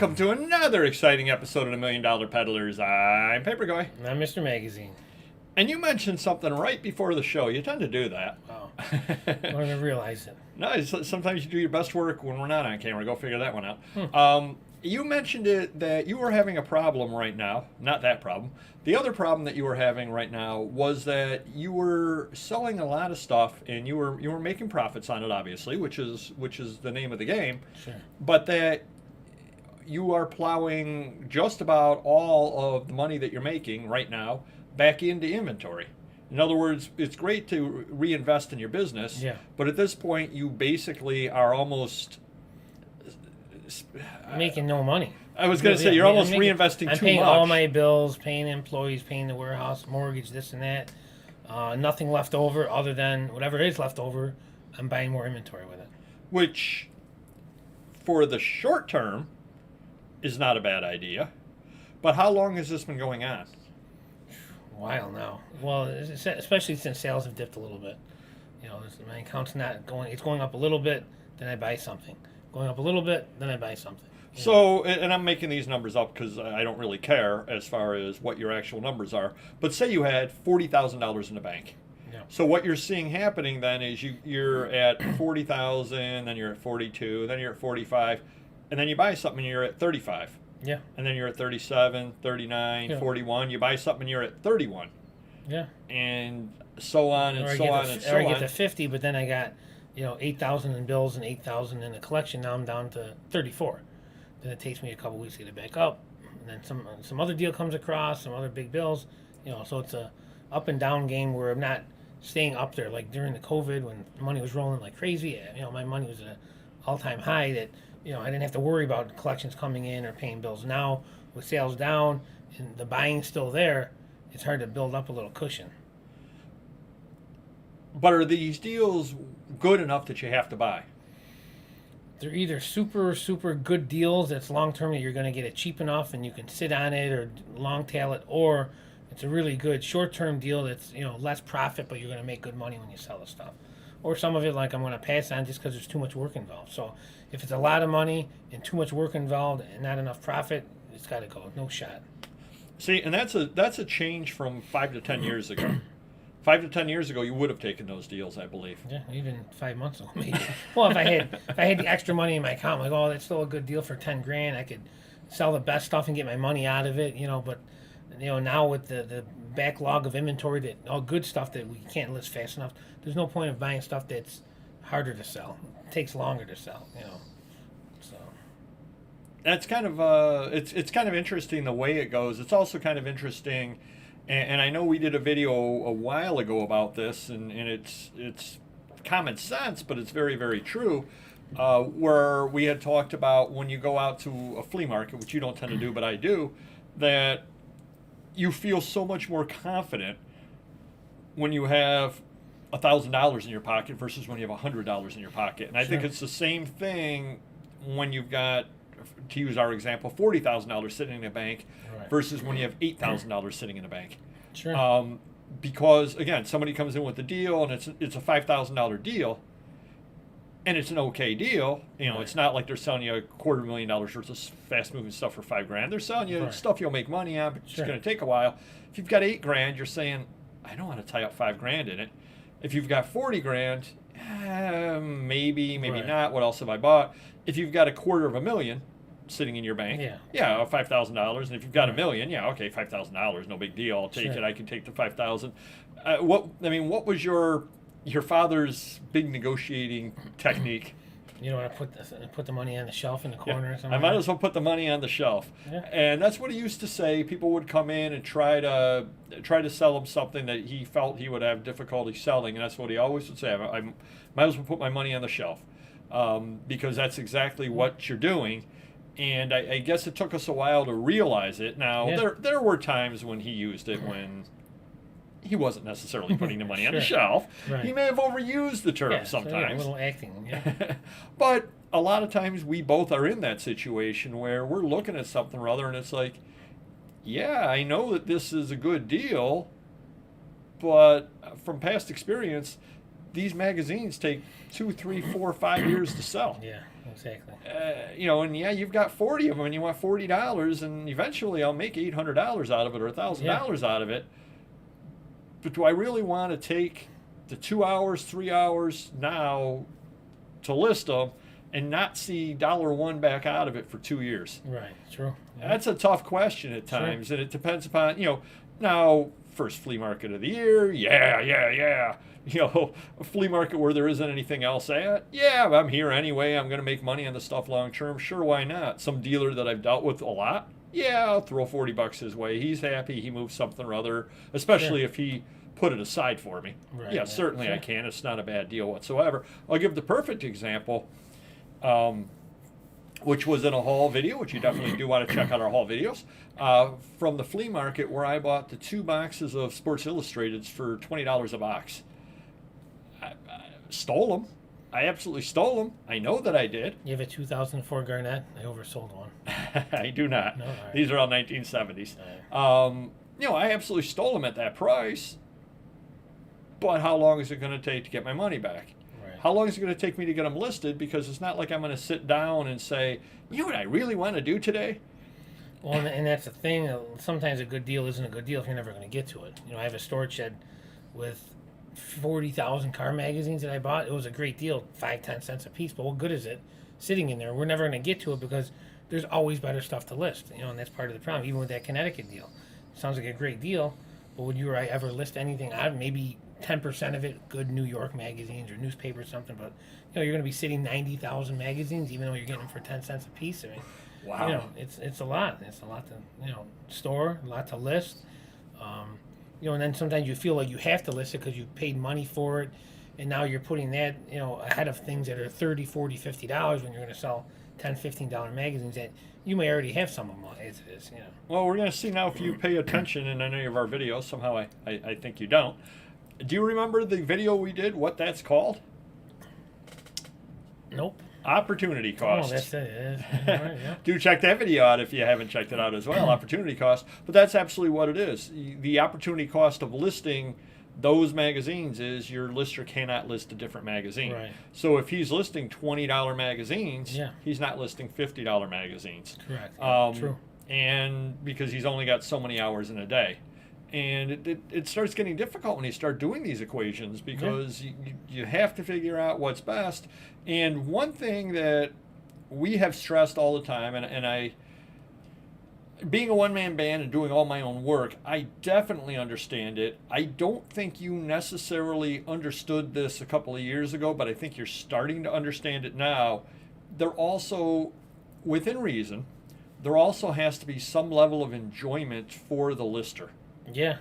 Welcome to another exciting episode of the Million Dollar Peddlers. I'm Paper Guy. And I'm Mr. Magazine. And you mentioned something right before the show. You tend to do that. Oh, I didn't realize it. No, sometimes you do your best work when we're not on camera. Go figure that one out. You mentioned it that you were having a problem right now. Not that problem. The other problem that you were having right now was that you were selling a lot of stuff and you were making profits on it, obviously, which is the name of the game. Sure. But that you are plowing just about all of the money that you're making right now back into inventory. In other words, it's great to reinvest in your business, but at this point, you basically are almost making no money. I was going to say, you're almost reinvesting too much. I'm paying all my bills, paying employees, paying the warehouse, mortgage, this and that. Nothing left over other than whatever is left over, I'm buying more inventory with it. Which, for the short term, is not a bad idea. But how long has this been going on? A while now. Well, especially since sales have dipped a little bit. You know, my account's not going. It's going up a little bit, then I buy something. Going up a little bit, then I buy something. So, and I'm making these numbers up because I don't really care as far as what your actual numbers are. But say you had $40,000 in the bank. Yeah. So what you're seeing happening then is you're at 40,000, then you're at 42, then you're at 45, and then you buy something and you're at 35. Yeah. And then you're at 37, 39, 41. You buy something and you're at 31. Yeah. And so on and so on and so on. Or I get to 50, but then I got, 8,000 in bills and 8,000 in a collection. Now I'm down to 34. Then it takes me a couple weeks to get it back up. And then some other deal comes across, some other big bills. So it's a up and down game where I'm not staying up there. Like during the COVID when money was rolling like crazy, my money was at an all-time high that, I didn't have to worry about collections coming in or paying bills. Now, with sales down and the buying still there, it's hard to build up a little cushion. But are these deals good enough that you have to buy? They're either super, super good deals that's long-term that you're going to get it cheap enough and you can sit on it or long-tail it, or it's a really good short-term deal that's, less profit, but you're going to make good money when you sell the stuff. Or some of it, like I'm going to pass on just because there's too much work involved. So if it's a lot of money and too much work involved and not enough profit, it's got to go. No shot. See, and that's a change from 5 to 10 years ago. 5 to 10 years ago, you would have taken those deals, I believe. Yeah, even 5 months ago, maybe. Well, if I had the extra money in my account, I'm like, oh, that's still a good deal for $10,000. I could sell the best stuff and get my money out of it, But now with the backlog of inventory, that all good stuff that we can't list fast enough, there's no point of buying stuff that's harder to sell. It takes longer to sell, So that's kind of it's kind of interesting the way it goes. It's also kind of interesting, and I know we did a video a while ago about this, and it's common sense, but it's very, very true. Where we had talked about when you go out to a flea market, which you don't tend to do, but I do, that you feel so much more confident when you have $1,000 in your pocket versus when you have $100 in your pocket. And I think it's the same thing when you've got, to use our example, $40,000 sitting in a bank versus when you have $8,000 sitting in a bank. Sure. Because again, somebody comes in with a deal and it's a $5,000 deal, and it's an okay deal. It's not like they're selling you $250,000 worth of fast-moving stuff for $5,000. They're selling you stuff you'll make money on, but it's going to take a while. If you've got $8,000, you're saying, I don't want to tie up $5,000 in it. If you've got $40,000, maybe not. What else have I bought? If you've got $250,000 sitting in your bank, $5,000. And if you've got $1 million, okay, $5,000, no big deal. I'll take it. I can take the $5,000. What was your father's big negotiating technique? You don't want to put the money on the shelf in the corner or something? I might as well put the money on the shelf. Yeah. And that's what he used to say. People would come in and try to sell him something that he felt he would have difficulty selling, and that's what he always would say. I might as well put my money on the shelf because that's exactly what you're doing. And I guess it took us a while to realize it. Now, there were times when he used it when he wasn't necessarily putting the money on the shelf. Right. He may have overused the term sometimes. A little acting. But a lot of times we both are in that situation where we're looking at something or other and it's like, yeah, I know that this is a good deal, but from past experience, these magazines take 2, 3, 4, 5 years to sell. Yeah. exactly. And yeah, you've got 40 of them, and you want $40, and eventually I'll make $800 out of it or $1,000 out of it. But do I really want to take the 2 hours, 3 hours now to list them and not see $1 back out of it for 2 years? Right. True. Yeah. That's a tough question at times, and it depends upon, now, first flea market of the year, yeah. A flea market where there isn't anything else at, yeah, I'm here anyway, I'm going to make money on the stuff long term, sure, why not? Some dealer that I've dealt with a lot, yeah, I'll throw $40 his way, he's happy, he moves something or other, especially if he put it aside for me. Right, yeah, certainly I can, it's not a bad deal whatsoever. I'll give the perfect example, which was in a haul video, which you definitely do want to check out our haul videos, from the flea market where I bought the 2 boxes of Sports Illustrateds for $20 a box. I stole them. I absolutely stole them. I know that I did. You have a 2004 Garnett? I oversold one. I do not. No, all right. These are all 1970s. All right. I absolutely stole them at that price, but how long is it going to take to get my money back? Right. How long is it going to take me to get them listed? Because it's not like I'm going to sit down and say, you know what I really want to do today? Well, and that's the thing. Sometimes a good deal isn't a good deal if you're never going to get to it. I have a storage shed with 40,000 car magazines that I bought. It was a great deal, 5-10 cents a piece. But what good is it sitting in there? We're never going to get to it because there's always better stuff to list. And that's part of the problem. Even with that Connecticut deal, sounds like a great deal, but would you or I ever list anything out of maybe 10% of it good New York magazines or newspapers or something? But you're going to be sitting 90,000 magazines, even though you're getting them for 10 cents a piece. I mean, wow. It's a lot. It's a lot to store, a lot to list. And then sometimes you feel like you have to list it because you paid money for it, and now you're putting that ahead of things that are $30, $40, $50 when you're going to sell $10, $15 magazines that you may already have some of them as it is. Well, we're going to see now if you pay attention in any of our videos. Somehow I think you don't. Do you remember the video we did, what that's called? Nope. Opportunity cost. Oh, that's it. Yeah. All right, yeah. Do check that video out if you haven't checked it out as well. Opportunity cost. But that's absolutely what it is. The opportunity cost of listing those magazines is your lister cannot list a different magazine. Right. So if he's listing $20 magazines, Yeah. he's not listing $50 magazines. Correct. True. And because he's only got so many hours in a day. And it starts getting difficult when you start doing these equations because you have to figure out what's best. And one thing that we have stressed all the time, and I, being a one-man band and doing all my own work, I definitely understand it. I don't think you necessarily understood this a couple of years ago, but I think you're starting to understand it now. There also, within reason, there also has to be some level of enjoyment for the lister. Yeah.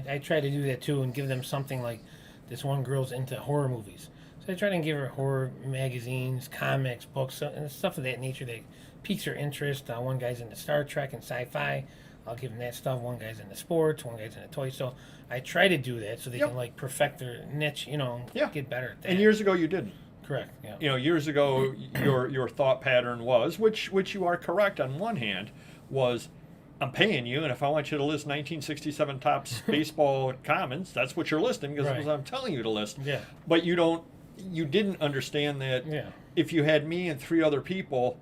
I try to do that too and give them something like this one girl's into horror movies. So I try to give her horror magazines, comics, books, and stuff of that nature that piques her interest. One guy's into Star Trek and sci-fi. I'll give them that stuff. One guy's into sports. One guy's into toys. So I try to do that so they can perfect their niche, and get better at that. And years ago you didn't. Correct. Yeah. Years ago your thought pattern was, which you are correct on one hand, was I'm paying you, and if I want you to list 1967 Topps baseball commons, that's what you're listing because that's what I'm telling you to list. Yeah. But you didn't understand that if you had me and 3 other people,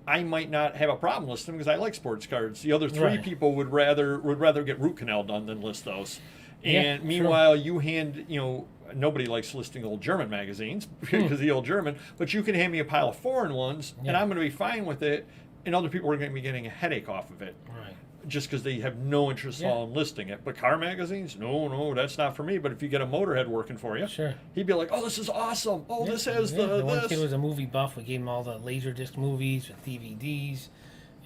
I might not have a problem listing because I like sports cards. The other 3 people would rather get root canal done than list those. And meanwhile, you hand nobody likes listing old German magazines because the old German, but you can hand me a pile of foreign ones, and I'm going to be fine with it. And other people are going to be getting a headache off of it, just because they have no interest in listing it. But car magazines, no, that's not for me. But if you get a motorhead working for you, he'd be like, "Oh, this is awesome! Oh, this has the one kid was a movie buff. We gave him all the Laserdisc movies with DVDs,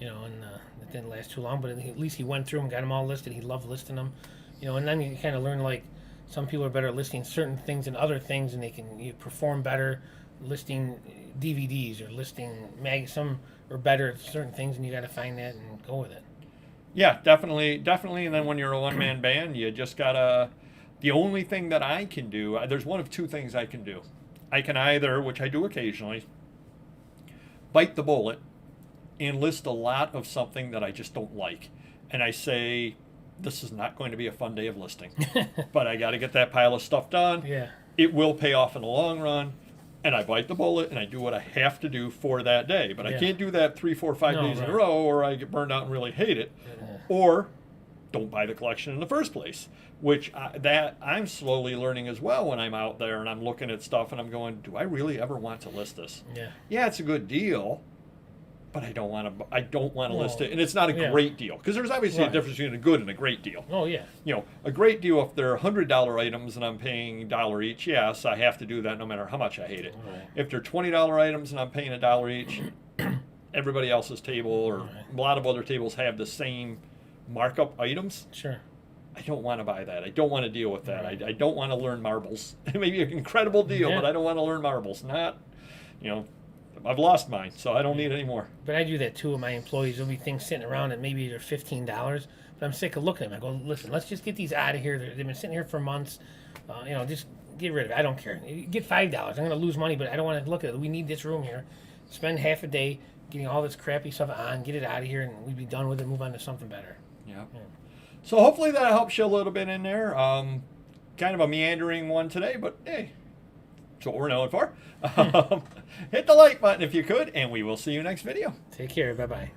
and it didn't last too long. But at least he went through them, got them all listed. He loved listing them, And then you kind of learn like some people are better at listing certain things than other things, and they can perform better listing DVDs or listing some are better at certain things, and you got to find that and go with it. Yeah, definitely. And then when you're a one-man band, you just gotta. The only thing that I can do, there's one of 2 things I can do. I can either, which I do occasionally, bite the bullet and list a lot of something that I just don't like, and I say, this is not going to be a fun day of listing, but I got to get that pile of stuff done. Yeah. It will pay off in the long run. and I bite the bullet and I do what I have to do for that day. But I Yeah. can't do that 3, 4, 5 No, days in a right. row, or I get burned out and really hate it. Yeah. Or don't buy the collection in the first place, which that I'm slowly learning as well when I'm out there and I'm looking at stuff and I'm going, do I really ever want to list this? Yeah. Yeah, it's a good deal, but I don't want to. I don't want to list Well, it, and it's not a yeah. great deal because there's obviously a Right. difference between a good and a great deal. Oh yeah. You know, a great deal if they're $100 items and I'm paying $1 each. Yes, I have to do that no matter how much I hate it. Right. If they're $20 items and I'm paying $1 each, everybody else's table or Right. a lot of other tables have the same markup items. Sure. I don't want to buy that. I don't want to deal with that. Right. I don't want to learn marbles. It may be an incredible deal, Yeah. but I don't want to learn marbles. Not, you know, I've lost mine, so I don't need any more. But I do that too with my employees. There'll be things sitting around that maybe they're $15, but I'm sick of looking at them. I go, listen, let's just get these out of here. They've been sitting here for months. Just get rid of it. I don't care. Get $5. I'm going to lose money, but I don't want to look at it. We need this room here. Spend half a day getting all this crappy stuff on, get it out of here, and we'd be done with it. Move on to something better. Yeah. Yeah. So hopefully that helps you a little bit in there. Kind of a meandering one today, but hey, that's what we're known for. Hit the like button if you could, and we will see you next video. Take care. Bye bye.